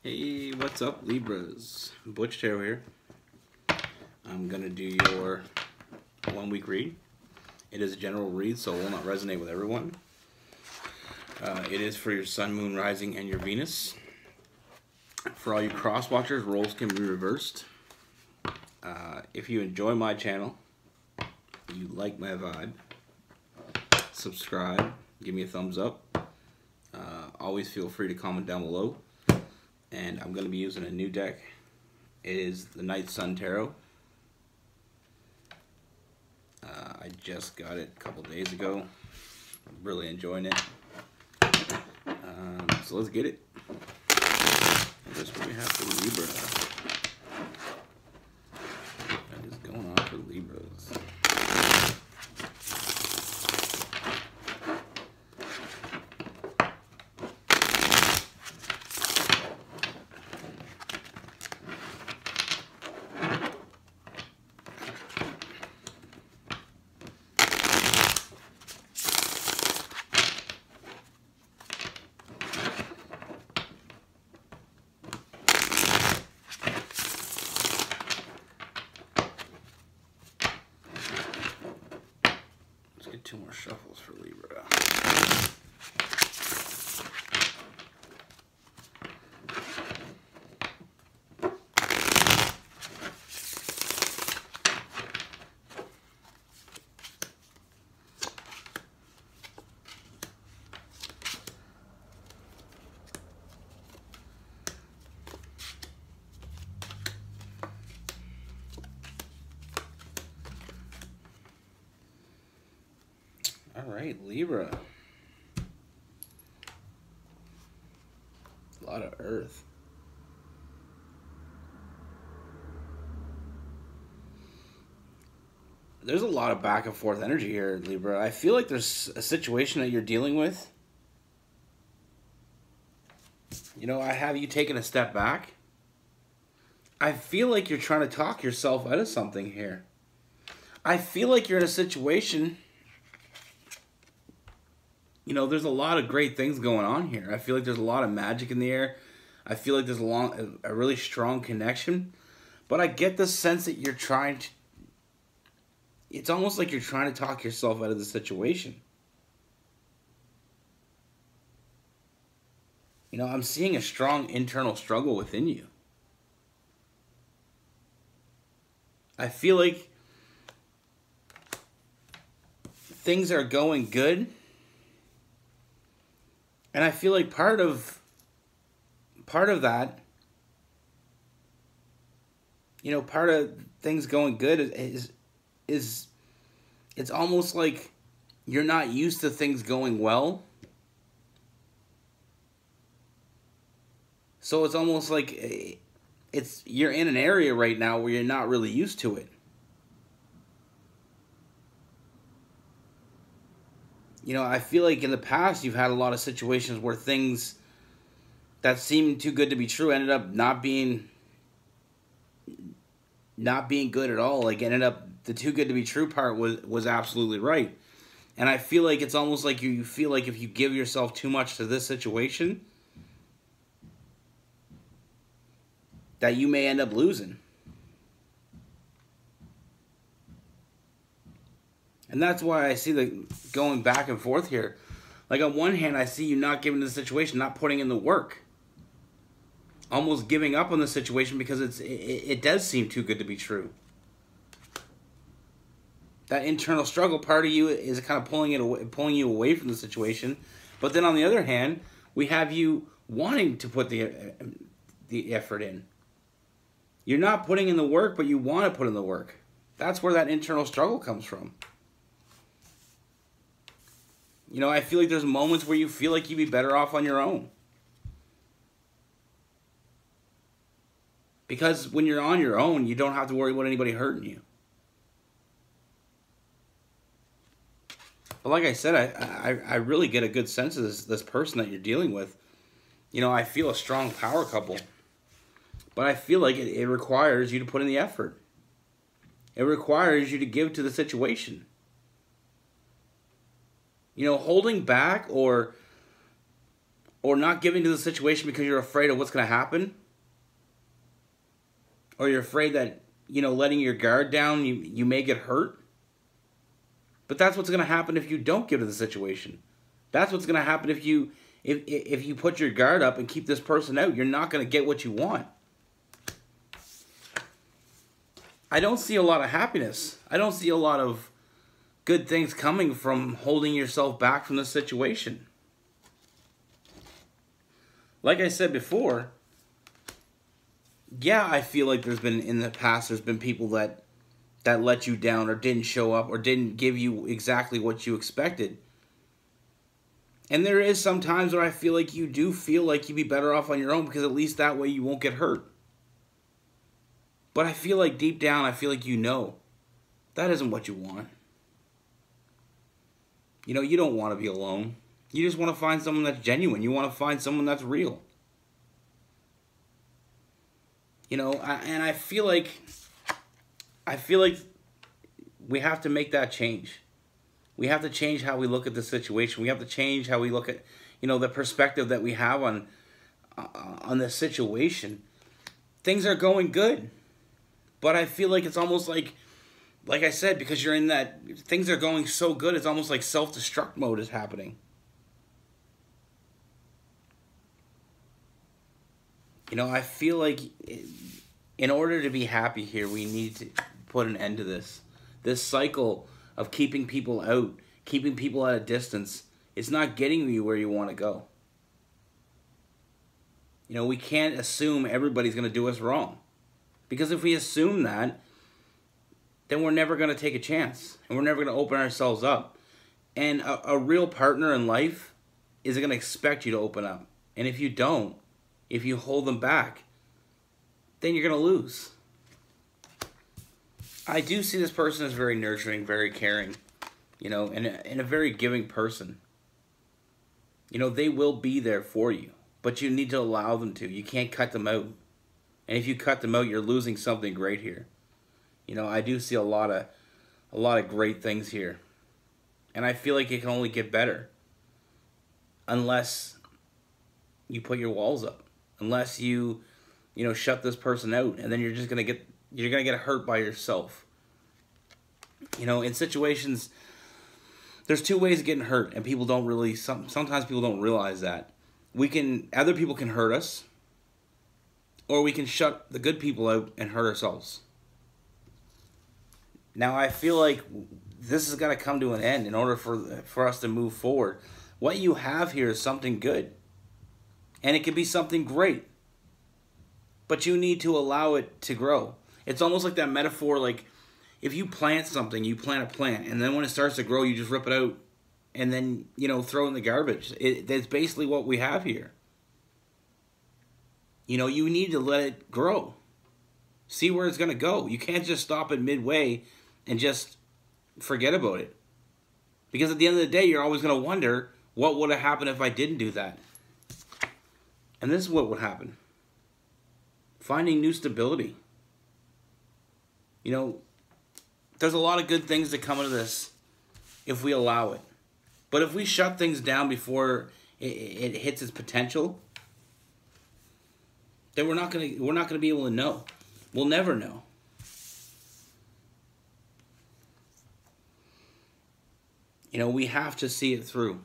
Hey, what's up, Libras? Butch Tarot here. I'm gonna do your 1-week read. It is a general read, so it will not resonate with everyone. It is for your Sun, Moon, Rising, and your Venus. For all you cross watchers, roles can be reversed. If you enjoy my channel, you like my vibe, subscribe, give me a thumbs up. Always feel free to comment down below. And I'm going to be using a new deck. It is the Night Sun Tarot. I just got it a couple days ago. I'm really enjoying it. So let's get it. This is what we have for Libra. What is going on for Libras? Two more shuffles for Libra. All right, Libra. A lot of earth. There's a lot of back and forth energy here, Libra. I feel like there's a situation that you're dealing with. You know, I have you taking a step back. I feel like you're trying to talk yourself out of something here. I feel like you're in a situation. You know, there's a lot of great things going on here. I feel like there's a lot of magic in the air. I feel like there's a really strong connection. But I get the sense that you're trying to... It's almost like you're trying to talk yourself out of the situation. You know, I'm seeing a strong internal struggle within you. I feel like things are going good. And I feel like part of that, you know, part of things going good is it's almost like you're not used to things going well. So it's almost like you're in an area right now where you're not really used to it. You know, I feel like in the past you've had a lot of situations where things that seemed too good to be true ended up not being good at all. Like, ended up, the too good to be true part was absolutely right. And I feel like it's almost like you feel like if you give yourself too much to this situation, that you may end up losing. And that's why I see the going back and forth here. Like, on one hand, I see you not giving to the situation, not putting in the work. Almost giving up on the situation because it does seem too good to be true. That internal struggle part of you is kind of pulling you away from the situation. But then on the other hand, we have you wanting to put the effort in. You're not putting in the work, but you want to put in the work. That's where that internal struggle comes from. You know, I feel like there's moments where you feel like you'd be better off on your own. Because when you're on your own, you don't have to worry about anybody hurting you. But like I said, I really get a good sense of this person that you're dealing with. You know, I feel a strong power couple. But I feel like it requires you to put in the effort. It requires you to give to the situation. You know, holding back or or not giving to the situation because you're afraid of what's going to happen, or you're afraid that, you know, letting your guard down, you may get hurt. But that's what's going to happen if you don't give to the situation. That's what's going to happen if you put your guard up and keep this person out. You're not going to get what you want. I don't see a lot of happiness. I don't see a lot of good things coming from holding yourself back from the situation. Like I said before, yeah, I feel like there's been people that let you down or didn't show up or didn't give you exactly what you expected. And there is some times where I feel like you do feel like you'd be better off on your own, because at least that way you won't get hurt. But I feel like deep down, I feel like you know that isn't what you want. You know, you don't want to be alone. You just want to find someone that's genuine. You want to find someone that's real. You know, I feel like we have to make that change. We have to change how we look at the situation. We have to change how we look at, you know, the perspective that we have on this situation. Things are going good, but I feel like it's almost like I said, because you're in that, things are going so good, it's almost like self-destruct mode is happening. You know, I feel like in order to be happy here, we need to put an end to this. This cycle of keeping people out, keeping people at a distance, it's not getting you where you want to go. You know, we can't assume everybody's going to do us wrong. Because if we assume that, then we're never going to take a chance. And we're never going to open ourselves up. And a real partner in life is going to expect you to open up. And if you don't, if you hold them back, then you're going to lose. I do see this person as very nurturing, very caring, you know, and a very giving person. You know, they will be there for you, but you need to allow them to. You can't cut them out. And if you cut them out, you're losing something great here. You know, I do see a lot of great things here. And I feel like it can only get better unless you put your walls up. Unless you know, shut this person out, and then you're gonna get hurt by yourself. You know, in situations, there's two ways of getting hurt, and people don't really. Sometimes people don't realize that. Other people can hurt us, or we can shut the good people out and hurt ourselves. Now, I feel like this has got to come to an end in order for us to move forward. What you have here is something good. And it can be something great. But you need to allow it to grow. It's almost like that metaphor, like if you plant something, you plant a plant, and then when it starts to grow, you just rip it out and then, you know, throw it in the garbage. That's basically what we have here. You know, you need to let it grow. See where it's going to go. You can't just stop it midway and just forget about it. Because at the end of the day, you're always going to wonder, what would have happened if I didn't do that? And this is what would happen. Finding new stability. You know, there's a lot of good things that come into this if we allow it. But if we shut things down before it hits its potential, then we're not gonna be able to know. We'll never know. You know, we have to see it through.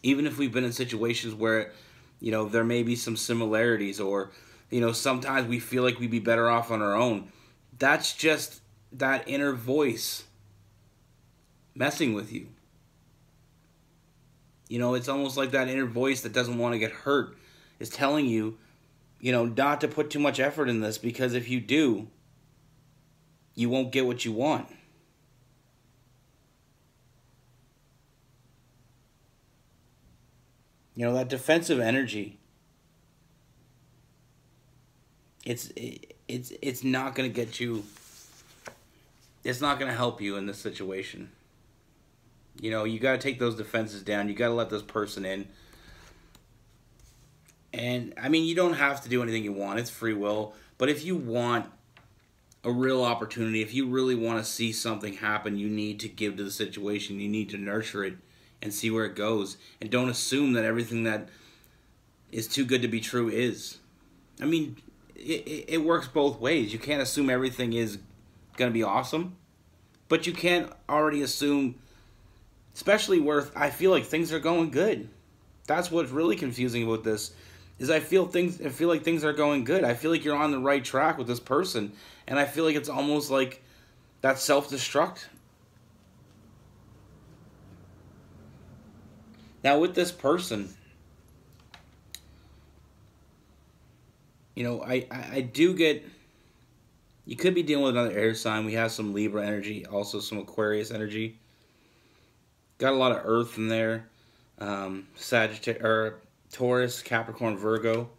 Even if we've been in situations where, you know, there may be some similarities, or, you know, sometimes we feel like we'd be better off on our own. That's just that inner voice messing with you. You know, it's almost like that inner voice that doesn't want to get hurt is telling you, you know, not to put too much effort in this, because if you do, you won't get what you want. You know, that defensive energy, it's not going to get you, it's not going to help you in this situation. You know, you got to take those defenses down. You got to let this person in. And, I mean, you don't have to do anything you want. It's free will. But if you want a real opportunity, if you really want to see something happen, you need to give to the situation. You need to nurture it and see where it goes. And don't assume that everything that is too good to be true is. I mean, it works both ways. You can't assume everything is going to be awesome, but you can't already assume, especially where I feel like things are going good. That's what's really confusing about this, is I feel like things are going good. I feel like you're on the right track with this person, and I feel like it's almost like that self-destruct. Now with this person, you know, I do get, you could be dealing with another air sign. We have some Libra energy, also some Aquarius energy. Got a lot of Earth in there. Sagittarius, or Taurus, Capricorn, Virgo.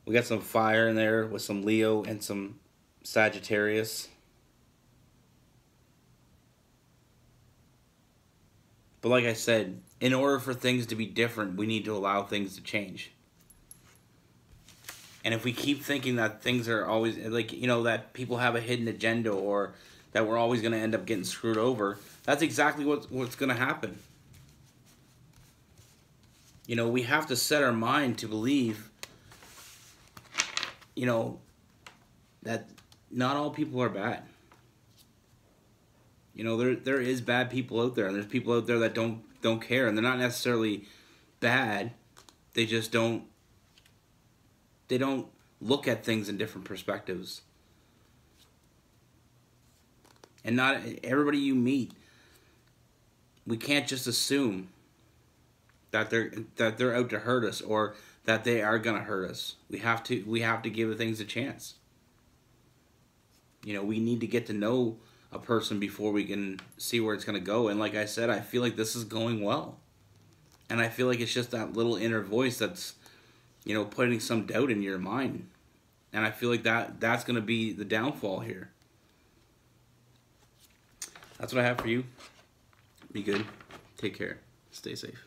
We got some fire in there with some Leo and some Sagittarius. But like I said, in order for things to be different, we need to allow things to change. And if we keep thinking that things are always, like, you know, that people have a hidden agenda, or that we're always going to end up getting screwed over, that's exactly what's going to happen. You know, we have to set our mind to believe, you know, that not all people are bad. You know, there is bad people out there, and there's people out there that don't care, and they're not necessarily bad. They just don't look at things in different perspectives. And not everybody you meet, we can't just assume that they're out to hurt us, or that they are gonna hurt us. We have to give things a chance. You know, we need to get to know a person before we can see where it's gonna go. And like I said, I feel like this is going well. And I feel like it's just that little inner voice that's, you know, putting some doubt in your mind. And I feel like that's gonna be the downfall here. That's what I have for you. Be good. Take care. Stay safe.